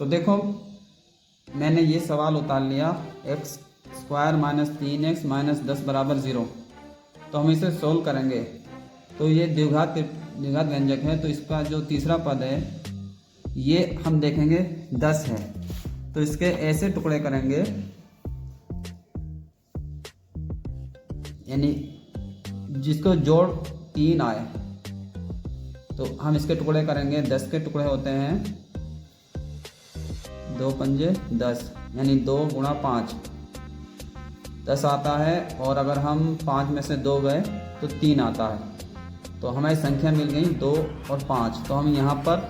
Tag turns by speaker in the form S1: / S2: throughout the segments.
S1: तो देखो मैंने ये सवाल उतार लिया x square minus 3x minus 10 बराबर 0। तो हम इसे सोल्व करेंगे। तो ये द्विघात व्यंजक है, तो इसका जो तीसरा पद है ये हम देखेंगे 10 है। तो इसके ऐसे टुकड़े करेंगे, यानी जिसको जोड़ 3 आए तो हम इसके टुकड़े करेंगे। 10 के टुकड़े होते हैं 2 पंजे 10, यानी 2 गुणा 5 10 आता है। और अगर हम 5 में से 2 गए तो 3 आता है। तो हमें संख्या मिल गई 2 और 5। तो हम यहाँ पर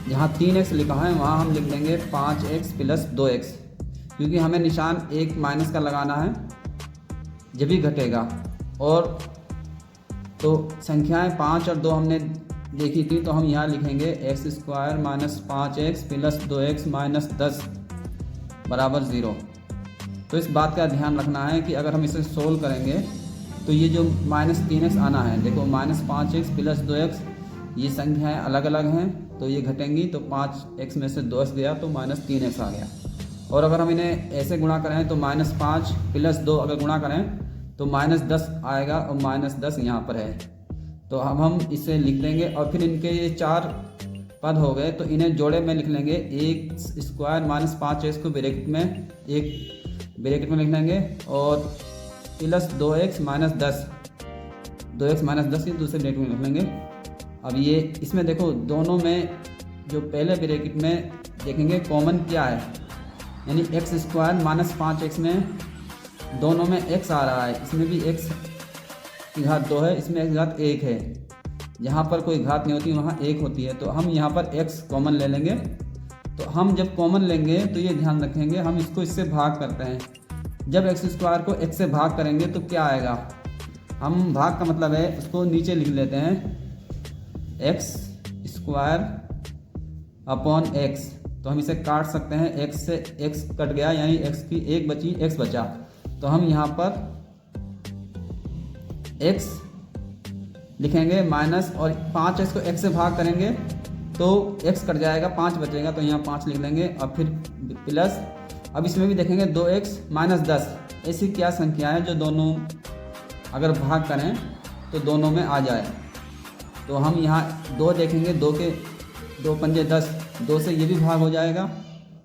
S1: जहाँ 3x लिखा है वहाँ हम लिख देंगे 5x प्लस 2x, क्योंकि हमें निशान एक माइनस का लगाना है जब भी घटेगा। और तो संख्याएं 5 और 2 हमने देखी थी, तो हम यहाँ लिखेंगे x square minus 5x plus 2x minus 10 बराबर 0। तो इस बात का ध्यान रखना है कि अगर हम इसे सोल्व करेंगे तो ये जो माइनस 3x आना है, देखो माइनस 5x प्लस 2x ये संख्याएं अलग अलग हैं तो ये घटेंगी। तो 5x में से 2x गया तो माइनस 3x आ गया। और अगर हम इन्हें ऐसे गुणा करें तो माइनस 5 प्लस 2 अगर गुणा करें तो माइनस 10 आएगा और माइनस 10 यहाँ पर है। तो अब हम इसे लिख देंगे और फिर इनके ये 4 पद हो गए तो इन्हें जोड़े में लिख लेंगे। एक्स स्क्वायर माइनस 5x को ब्रैकेट में लिख लेंगे और plus 2x minus 10, 2x minus 10 ये दूसरे ब्रैकेट में लिख लेंगे। अब ये इसमें देखो दोनों में जो पहले ब्रैकेट में देखेंगे कॉमन क्या है, यानी एक्स स्क्वायर माइनस 5x में दोनों में x आ रहा है। इसमें भी x की घात 2 है, इसमें x घात 1 है। जहाँ पर कोई घात नहीं होती वहाँ 1 होती है। तो हम यहाँ पर x कॉमन ले लेंगे। तो हम जब कॉमन लेंगे तो ये ध्यान रखेंगे हम इसको इससे भाग करते हैं। जब एक्स स्क्वायर को x से भाग करेंगे तो क्या आएगा, हम भाग का मतलब है उसको नीचे लिख लेते हैं एक्स स्क्वायर अपॉन x। तो हम इसे काट सकते हैं, x से x कट गया यानी x की 1 बची, x बचा। तो हम यहाँ पर x लिखेंगे माइनस और 5x को x से भाग करेंगे तो x कट जाएगा, 5 बचेगा तो यहाँ 5 लिख लेंगे और फिर प्लस। अब इसमें भी देखेंगे 2x माइनस 10। ऐसी क्या संख्या है जो दोनों अगर भाग करें तो दोनों में आ जाए। तो हम यहाँ 2 देखेंगे, 2 पंजे 10, 2 से ये भी भाग हो जाएगा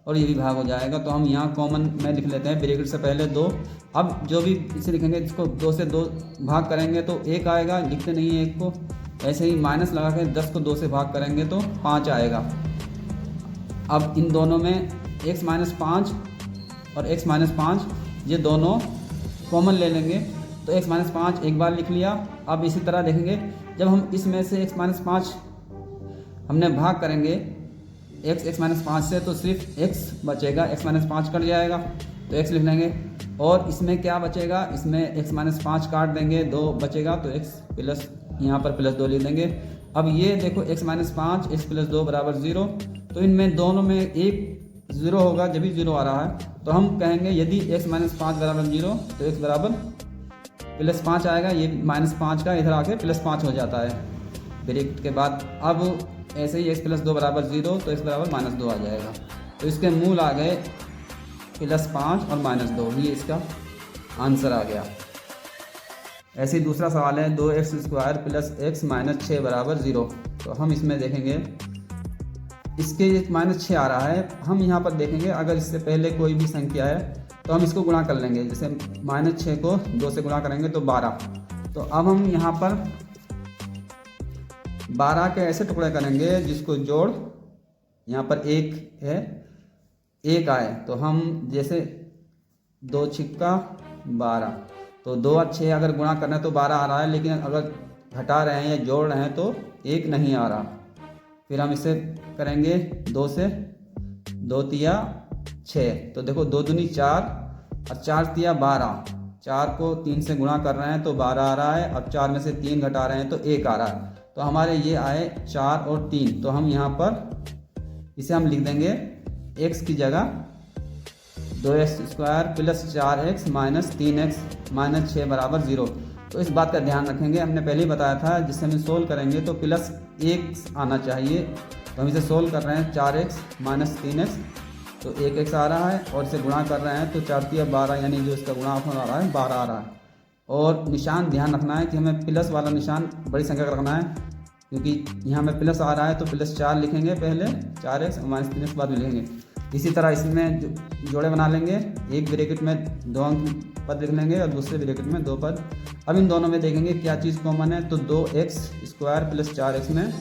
S1: और ये भी भाग हो जाएगा। तो हम यहाँ कॉमन में लिख लेते हैं ब्रैकेट से पहले 2। अब जो भी इसे लिखेंगे इसको 2 से 2 भाग करेंगे तो 1 आएगा, लिखते नहीं है 1 को। ऐसे ही माइनस लगा के 10 को 2 से भाग करेंगे तो 5 आएगा। अब इन दोनों में x माइनस 5 और x माइनस 5 ये दोनों कॉमन ले लेंगे तो x माइनस 5 एक बार लिख लिया। अब इसी तरह देखेंगे जब हम इसमें से x माइनस 5 हमने भाग करेंगे x माइनस 5 से तो सिर्फ x बचेगा, x माइनस 5 कट जाएगा तो x लिख लेंगे। और इसमें क्या बचेगा, इसमें x माइनस 5 काट देंगे, 2 बचेगा तो x प्लस यहाँ पर प्लस 2 लिख देंगे। अब ये देखो x माइनस 5 x प्लस 2 बराबर 0। तो इनमें दोनों में एक 0 होगा जब भी 0 आ रहा है। तो हम कहेंगे यदि x माइनस 5 बराबर 0 तो x बराबर प्लस 5 आएगा। ये माइनस 5 का इधर आके प्लस 5 हो जाता है ब्रैकेट के बाद। अब ऐसे ही x प्लस 2 बराबर 0 तो x बराबर माइनस 2 आ जाएगा। तो इसके मूल आ गए प्लस 5 और माइनस 2, ये इसका आंसर आ गया। ऐसे ही दूसरा सवाल है 2x square plus x minus 6 बराबर 0। तो हम इसमें देखेंगे इसके माइनस 6 आ रहा है। हम यहाँ पर देखेंगे अगर इससे पहले कोई भी संख्या है तो हम इसको गुणा कर लेंगे। जैसे माइनस 6 को 2 से गुणा करेंगे तो 12। तो अब हम यहाँ पर 12 के ऐसे टुकड़े करेंगे जिसको जोड़ यहाँ पर 1 है, 1 आए। तो हम जैसे 2 छिक्का 12, तो 2 और 6 अगर गुणा करना है तो 12 आ रहा है, लेकिन अगर घटा रहे हैं या जोड़ रहे हैं तो 1 नहीं आ रहा। फिर हम इसे करेंगे 2 से, 2 तिया 6। तो देखो 2 दूनी 4 और 4 तिया 12। 4 को 3 से गुणा कर रहे हैं तो 12 आ रहा है। अब 4 में से 3 घटा रहे हैं तो 1 आ रहा है। तो हमारे ये आए 4 और 3। तो हम यहाँ पर इसे हम लिख देंगे x की जगह 2x square plus 4x minus 3x minus 6 बराबर 0। तो इस बात का ध्यान रखेंगे, हमने पहले ही बताया था जिससे हम सोल्व करेंगे तो प्लस 1 आना चाहिए तो हम इसे सोल्व कर रहे हैं 4x माइनस 3x, तो 1x आ रहा है और इसे गुणा कर रहे हैं तो 4 तिया 12, यानी जो इसका गुणाफल आ रहा है 12 आ रहा है। और निशान ध्यान रखना है कि हमें प्लस वाला निशान बड़ी संख्या का रखना है, क्योंकि यहाँ हमें प्लस आ रहा है तो प्लस 4 लिखेंगे पहले, 4x और माइनस 3x बाद में लिखेंगे। इसी तरह इसमें जोड़े बना लेंगे, एक ब्रैकेट में 2 अंक पद लिख लेंगे और दूसरे ब्रैकेट में 2 पद। अब इन दोनों में देखेंगे क्या चीज़ कॉमन है, तो 2x स्क्वायर प्लस 4x में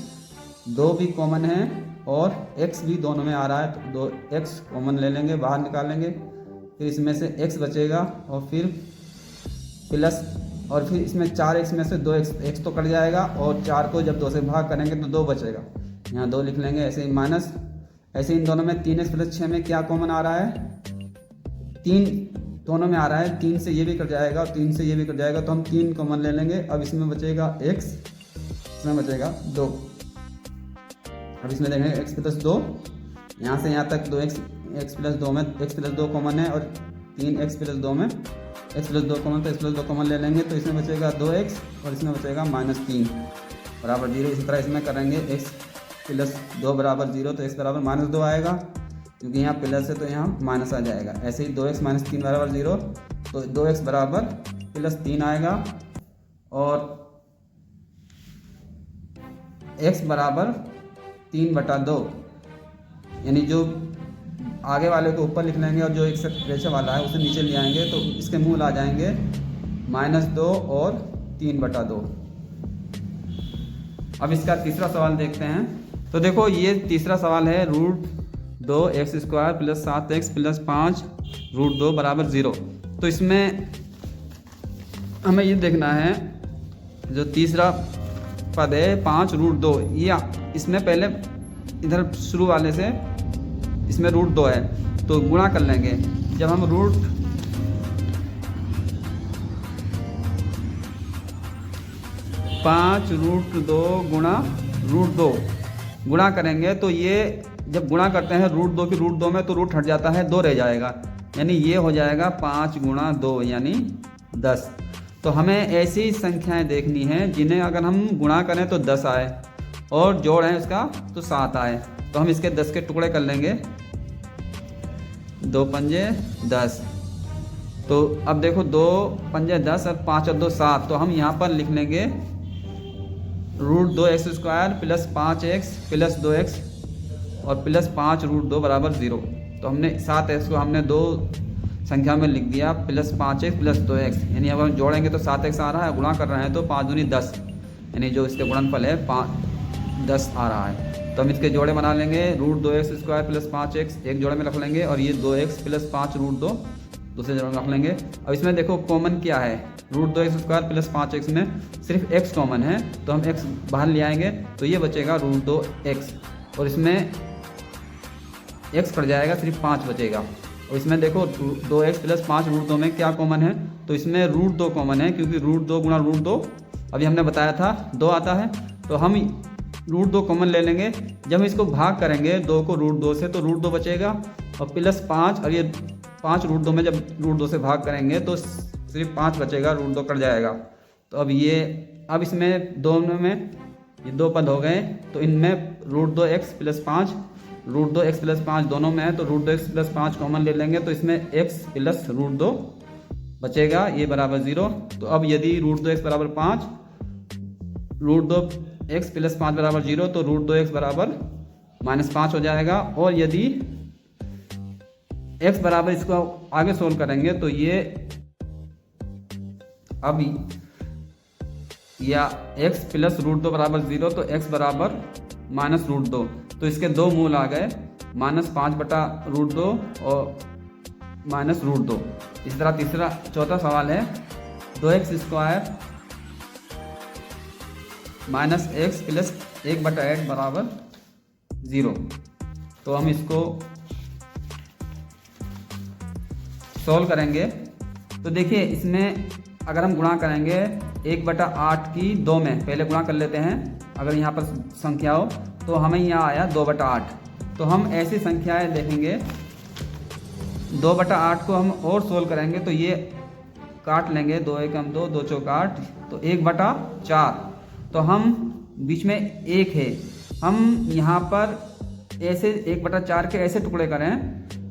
S1: 2 भी कॉमन है और x भी दोनों में आ रहा है, तो 2x कॉमन ले लेंगे, बाहर निकाल लेंगे। फिर इसमें से x बचेगा और फिर प्लस, और फिर इसमें 4x में से 2x, x तो कट जाएगा और 4 को जब 2 से भाग करेंगे तो 2 बचेगा, यहाँ 2 लिख लेंगे। ऐसे ही माइनस, ऐसे इन दोनों में 3x प्लस 6 में क्या कॉमन आ रहा है, 3 दोनों में आ रहा है, 3 से ये भी कट जाएगा और 3 से ये भी कट जाएगा, तो हम 3 कॉमन ले लेंगे। अब इसमें बचेगा x, इसमें बचेगा 2। अब इसमें देखेंगे x प्लस 2, यहाँ से यहाँ तक 2x प्लस 2 में x प्लस 2 कॉमन है और 3x प्लस 2 में x प्लस 2 कॉमन, तो x प्लस 2 कॉमन ले लेंगे, तो इसमें बचेगा 2x और इसमें बचेगा माइनस 3 बराबर 0। इसी तरह इसमें करेंगे x प्लस 2 बराबर 0, तो x बराबर माइनस 2 आएगा, क्योंकि यहाँ प्लस है तो यहाँ माइनस आ जाएगा। ऐसे ही 2x माइनस 3 बराबर 0, तो 2x बराबर प्लस 3 आएगा और x बराबर 3/2, यानी जो आगे वाले को ऊपर लिख लेंगे और जो एक से पीछे वाला है उसे नीचे ले आएंगे, तो इसके मूल आ जाएंगे -2 और 3/2। अब इसका तीसरा सवाल देखते हैं। तो देखो ये तीसरा सवाल है, √2x² प्लस 7x प्लस 5 √2 बराबर 0। तो इसमें हमें ये देखना है, जो तीसरा पद है 5√2, या इसमें पहले इधर शुरू वाले से इसमें √2 है तो गुणा कर लेंगे। जब हम √5√2 गुणा √2 गुणा करेंगे, तो ये जब गुणा करते हैं √2 की √2 में तो रूट हट जाता है, 2 रह जाएगा, यानी ये हो जाएगा 5 गुणा 2 यानी 10। तो हमें ऐसी संख्याएं देखनी हैं जिन्हें अगर हम गुणा करें तो 10 आए और जोड़ है उसका तो 7 आए। तो हम इसके 10 के टुकड़े कर लेंगे, 2 पंजे 10। तो अब देखो 2 पंजे 10 और 5 और 2 7, तो हम यहाँ पर लिख लेंगे √2x² plus 5x plus 2x और प्लस 5 √2 बराबर 0। तो हमने 7x को हमने 2 संख्या में लिख दिया, प्लस 5x प्लस 2x, यानी अब हम जोड़ेंगे तो 7x आ रहा है, गुणा कर रहे हैं तो 5 दूनी 10, यानी जो इसके गुणनफल है 10 आ रहा है। तो हम इसके जोड़े बना लेंगे, √2x² प्लस 5x एक जोड़े में रख लेंगे और ये 2x प्लस 5 √2 दूसरे जोड़े में रख लेंगे। अब इसमें देखो कॉमन क्या है, √2x² प्लस 5x में सिर्फ x कॉमन है, तो हम x बाहर ले आएंगे तो ये बचेगा √2x और इसमें x कट जाएगा, सिर्फ 5 बचेगा। और इसमें देखो 2x प्लस 5 √2 में क्या कॉमन है, तो इसमें √2 कॉमन है, क्योंकि √2 गुणा √2 अभी हमने बताया था 2 आता है, तो हम √2 कॉमन ले लेंगे। जब हम इसको भाग करेंगे 2 को √2 से तो √2 बचेगा और प्लस 5, और ये 5 √2 में जब √2 से भाग करेंगे तो सिर्फ 5 बचेगा, √2 कट जाएगा। तो अब इसमें दोनों में ये 2 पद हो गए, तो इनमें √2x प्लस 5 √2x प्लस 5 दोनों में है, तो √2x प्लस 5 कॉमन ले लेंगे, तो इसमें x प्लस √2 बचेगा, ये बराबर 0। तो अब यदि √2x बराबर 5 √2x प्लस 5 बराबर 0, तो √2x बराबर -5 हो जाएगा। और यदि x बराबर, इसको आगे सोल्व करेंगे तो ये अब या x प्लस √2 बराबर 0, तो x बराबर -√2, तो इसके 2 मूल आ गए, -5/√2 और -√2। इस तरह चौथा सवाल है, 2x² -x प्लस 1/8 बराबर 0। तो हम इसको सॉल्व करेंगे। तो देखिए इसमें अगर हम गुणा करेंगे 1/8 की 2 में, पहले गुणा कर लेते हैं, अगर यहाँ पर संख्या हो तो हमें यहाँ आया 2/8। तो हम ऐसी संख्याएं देखेंगे 2/8 को हम और सोल्व करेंगे तो ये काट लेंगे, 2 एकम 2, 2 चौक 8, तो 1/4। तो हम बीच में 1 है, हम यहाँ पर ऐसे 1/4 के ऐसे टुकड़े करें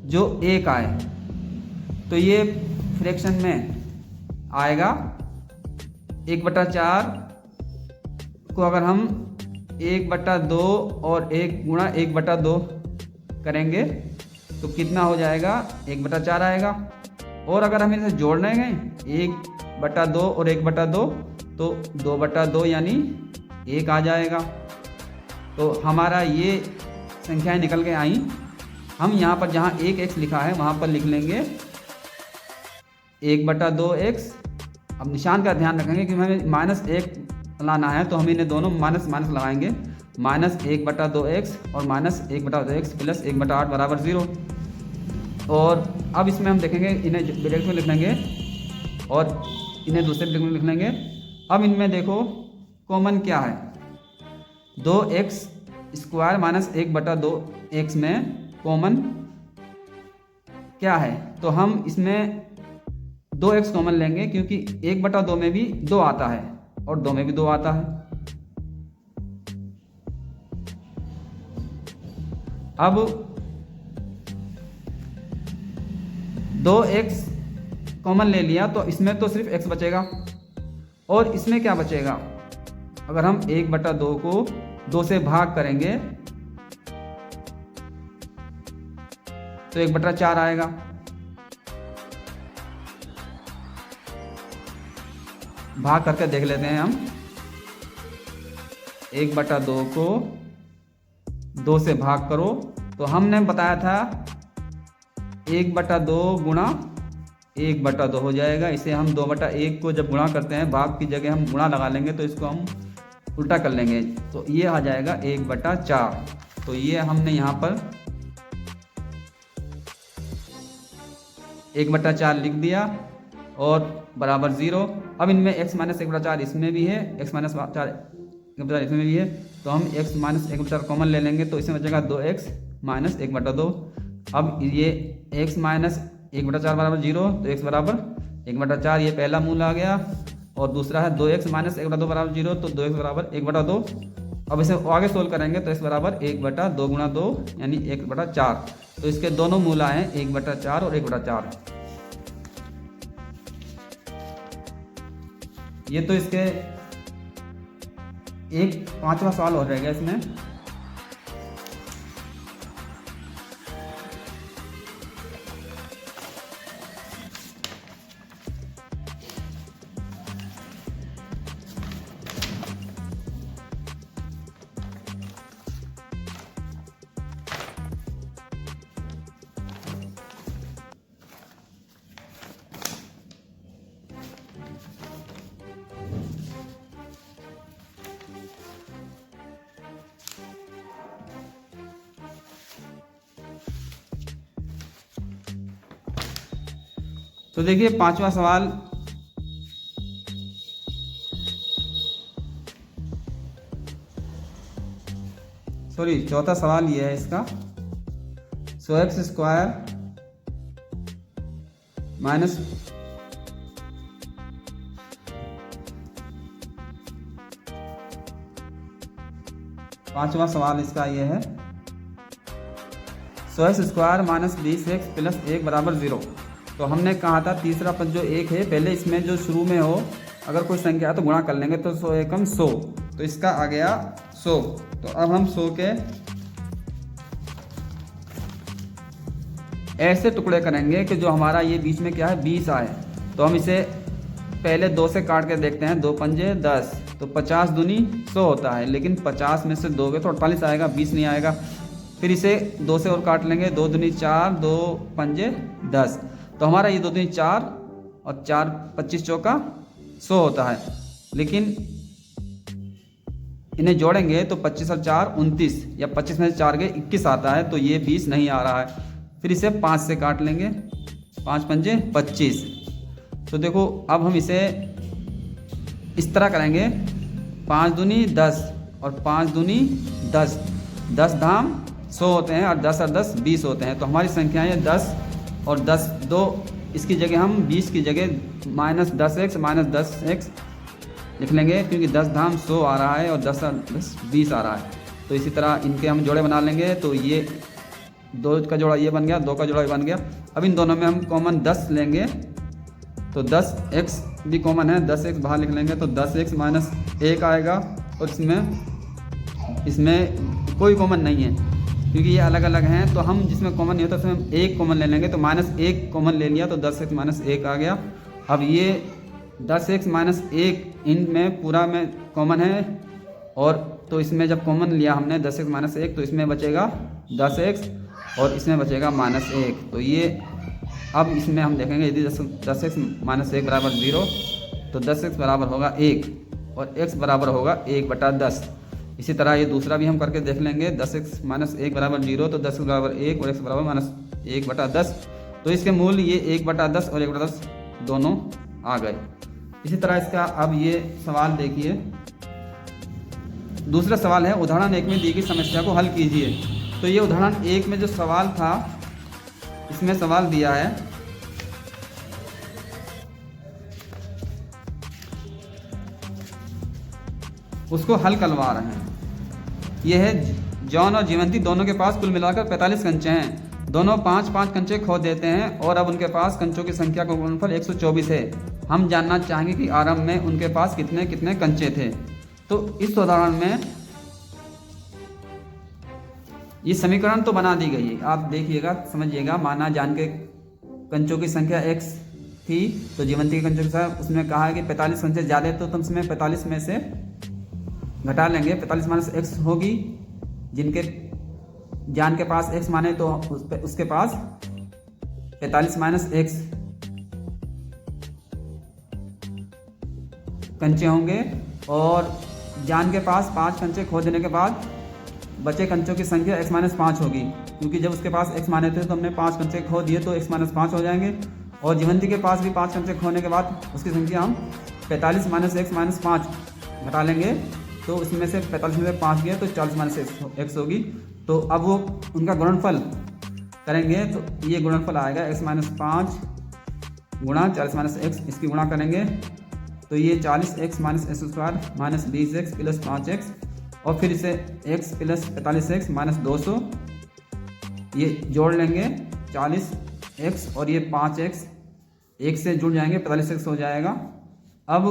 S1: जो 1 आए, तो ये फ्रैक्शन में आएगा 1/4 को अगर हम 1/2 और 1 गुणा 1/2 करेंगे तो कितना हो जाएगा, 1/4 आएगा। और अगर हम इसे जोड़ने गए 1/2 और 1/2 तो 2/2 यानी 1 आ जाएगा। तो हमारा ये संख्याएं निकल के आई। हम यहाँ पर जहाँ 1x लिखा है वहाँ पर लिख लेंगे 1/2x। अब निशान का ध्यान रखेंगे कि हमें -1 लाना है, तो हम इन्हें दोनों माइनस माइनस लगाएंगे, -1/2x और -1/2x प्लस 1/8 बराबर 0। और अब इसमें हम देखेंगे, इन्हें ब्रैकेट में लिख लेंगे और इन्हें दूसरे ब्रैकेट में लिख लेंगे। अब इनमें देखो कॉमन क्या है, 2x स्क्वायर माइनस 1/2x में कॉमन क्या है, तो हम इसमें 2x कॉमन लेंगे क्योंकि 1/2 में भी 2 आता है और 2 में भी 2 आता है। अब 2x कॉमन ले लिया तो इसमें तो सिर्फ x बचेगा और इसमें क्या बचेगा, अगर हम 1/2 को 2 से भाग करेंगे तो 1/4 आएगा। भाग करके देख लेते हैं हम, 1/2 को 2 से भाग करो तो हमने बताया था 1/2 गुणा 1/2 हो जाएगा। इसे हम 2/1 को जब गुणा करते हैं, भाग की जगह हम गुणा लगा लेंगे तो इसको हम उल्टा कर लेंगे, तो ये आ जाएगा 1/4। तो ये हमने यहाँ पर 1/4 लिख दिया और बराबर 0। अब इनमें x माइनस 1/4 इसमें भी है, x माइनस 1/4 इसमें भी है, तो हम x माइनस 1/4 कॉमन ले लेंगे तो इसमें बचेगा 2x माइनस 1/2। अब ये x माइनस 1/4 बराबर 0, तो x बराबर 1/4, ये पहला मूल आ गया। और दूसरा है 2x माइनस 1/2 बराबर 0, तो 2x बराबर 1/2। अब इसे आगे सोल्व करेंगे तो x बराबर 1/2 गुणा 2 यानी 1/4। तो इसके दोनों मूल आए 1/4 और 1/4। ये तो इसके एक 5वां सवाल हो जाएगा इसमें। तो देखिए 5वां सवाल, चौथा सवाल ये है इसका, x स्क्वायर माइनस 5वां सवाल इसका ये है, x square minus 20x plus 1 बराबर 0। तो हमने कहा था तीसरा पद जो 1 है, पहले इसमें जो शुरू में हो अगर कोई संख्या है तो गुणा कर लेंगे, तो 100 एकम 100, तो इसका आ गया 100। तो अब हम 100 के ऐसे टुकड़े करेंगे कि जो हमारा ये बीच में क्या है 20 आए। तो हम इसे पहले 2 से काट के देखते हैं, 2 पंजे 10, तो 50 दूनी 100 होता है, लेकिन 50 में से 2 गए तो 48 आएगा, 20 नहीं आएगा। फिर इसे 2 से और काट लेंगे, 2 दूनी 4, 2 पंजे 10, तो हमारा ये 2 दूनी 4 और 4 25 चौका 100 होता है। लेकिन इन्हें जोड़ेंगे तो 25 और 4 29, या 25 में से 4 गए 21 आता है, तो ये 20 नहीं आ रहा है। फिर इसे 5 से काट लेंगे, 5 पंजे 25। तो देखो अब हम इसे इस तरह करेंगे, 5 दूनी 10 और 5 दूनी 10, 10 धाम 100 होते हैं और 10 और 10 20 होते हैं। तो हमारी संख्याएं 10 और 10, 2 इसकी जगह हम 20 की जगह माइनस 10x माइनस 10x लिख लेंगे, क्योंकि 10 धाम 100 आ रहा है और 10 और 10 20 आ रहा है। तो इसी तरह इनके हम जोड़े बना लेंगे। तो ये 2 का जोड़ा ये बन गया, 2 का जोड़ा ये बन गया। अब इन दोनों में हम कॉमन 10 लेंगे, तो 10x भी कॉमन है, 10x बाहर लिख लेंगे तो 10x माइनस 1 आएगा। और इसमें कोई कॉमन नहीं है क्योंकि ये अलग अलग हैं, तो हम जिसमें कॉमन नहीं होता उसमें हम 1 कॉमन ले लेंगे। तो -1 कॉमन ले लिया तो 10x माइनस 1 आ गया। अब ये 10x माइनस 1 इनमें पूरा में कॉमन है, और तो इसमें जब कॉमन लिया हमने 10x माइनस 1 तो इसमें बचेगा 10x और इसमें बचेगा -1। तो ये अब इसमें हम देखेंगे यदि 10x माइनस 1 बराबर 0 तो 10x बराबर होगा 1 और x बराबर होगा 1/10। इसी तरह ये दूसरा भी हम करके देख लेंगे। 10x माइनस 1 बराबर 0 तो 10x बराबर 1 और x बराबर -1/10। तो इसके मूल ये 1/10 और 1/10 दोनों आ गए। इसी तरह इसका अब ये सवाल देखिए, दूसरा सवाल है उदाहरण 1 में दी गई समस्या को हल कीजिए। तो ये उदाहरण 1 में जो सवाल था, इसमें सवाल दिया है उसको हल करवा रहे हैं। यह है जॉन और जीवंती दोनों के पास कुल मिलाकर 45 कंचे हैं। दोनों 5-5 कंचे खो देते हैं और अब उनके पास कंचों की संख्या का गुणनफल 124 है। हम जानना चाहेंगे कि आरंभ में उनके पास कितने कितने कंचे थे। तो इस उदाहरण में ये समीकरण तो बना दी गई है, आप देखिएगा समझिएगा। माना जान के कंचों की संख्या x थी तो जीवंती के कंचों की संख्या, उसमें कहा है कि 45 कंचे ज़्यादा तो तुम इसमें 45 में से घटा लेंगे। 45 माइनस x होगी, जिनके जान के पास x माने तो उसके पास 45 माइनस x कंचे होंगे, और जान के पास 5 कंचे खो देने के बाद बचे कंचों की संख्या x माइनस 5 होगी, क्योंकि जब उसके पास x माने थे तो हमने 5 कंचे खो दिए तो x माइनस 5 हो जाएंगे। और जीवंती के पास भी 5 कंचे खोने के बाद उसकी संख्या हम 45 माइनस x माइनस 5 घटा लेंगे, तो उसमें से 45 में से 5 गए तो 40 माइनस x होगी। तो अब वो उनका गुणनफल करेंगे तो ये गुणनफल आएगा x माइनस 5 गुणा 40 माइनस x, इसकी गुणा करेंगे तो ये 40x minus x square minus 20x plus 5x, और फिर इसे x प्लस 45x माइनस 200 ये जोड़ लेंगे 40x और ये 5x एक से जुड़ जाएंगे 45x हो जाएगा। अब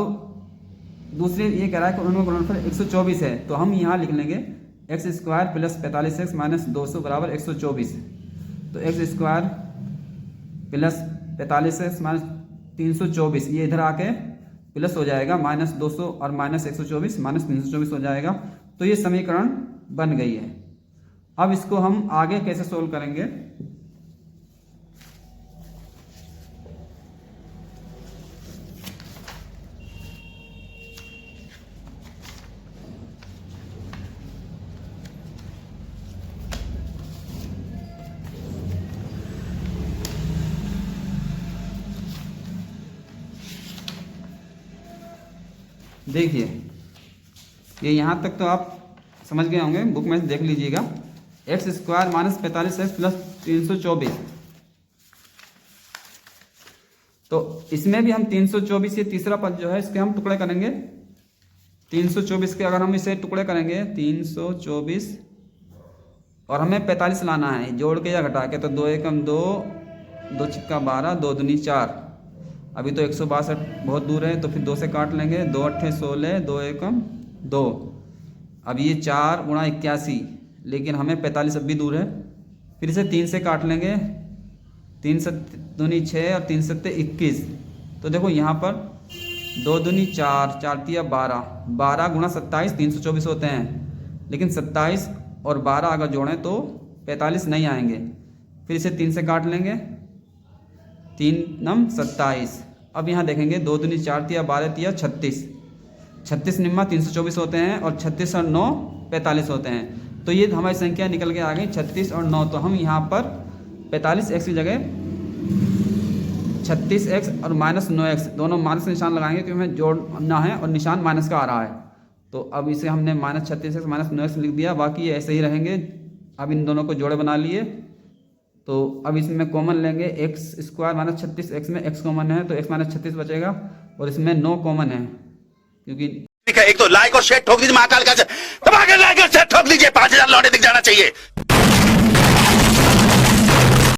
S1: दूसरे ये कह रहा है कि उनका गुणनफल 124 है, तो हम यहाँ लिख लेंगे x square plus 45x minus 200 बराबर 124। तो x square plus 45x minus 324 ये इधर आके प्लस हो जाएगा, माइनस 200 और माइनस 124 माइनस 324 हो जाएगा। तो ये समीकरण बन गई है। अब इसको हम आगे कैसे सोल्व करेंगे, देखिए ये यहाँ तक तो आप समझ गए होंगे, बुक में देख लीजिएगा। X square minus 45x plus 324, तो इसमें भी हम 324 ये तीसरा पद जो है इसके हम टुकड़े करेंगे। 324 के अगर हम इसे टुकड़े करेंगे 324 और हमें 45 लाना है जोड़ के या घटा के, तो 2 एकम 2, 2 छिक्का 12, 2 दूनी 4। अभी तो 162 बहुत दूर है तो फिर 2 से काट लेंगे, 2 अट्ठे 16, 2 एकम 2। अब ये 4 गुणा 81, लेकिन हमें 45 अब भी दूर है, फिर इसे 3 से काट लेंगे, 3 7 दूनी 6 और 3 7 21। तो देखो यहाँ पर 2 दूनी 4, 4 तिया 12, 12 गुणा 27 324 होते हैं, लेकिन 27 और 12 अगर जोड़ें तो 45 नहीं आएंगे। फिर इसे 3 से काट लेंगे, 3 नम 27। अब यहाँ देखेंगे 2 दूनी 4 तिया 12 तिया 36, 36 निम्मा 324 होते हैं और 36 और 9 45 होते हैं। तो ये हमारी संख्या निकल के आ गई 36 और 9। तो हम यहाँ पर 45x की जगह 36x और माइनस 9x दोनों माइनस निशान लगाएंगे क्योंकि हमें जोड़ना है और निशान माइनस का आ रहा है। तो अब इसे हमने माइनस 36x माइनस 9x लिख दिया, बाकी ऐसे ही रहेंगे। अब इन दोनों को जोड़े बना लिए, तो अब इसमें कॉमन लेंगे एक्स स्क्वायर माइनस 36x में x कॉमन है तो x माइनस 36 बचेगा, और इसमें 9 कॉमन है क्योंकि
S2: एक तो लाइक और शेयर ठोक दीजिए महाकाल का, दबा के लाइक और शेयर ठोक दीजिए, 5000 लौटे दिख जाना चाहिए।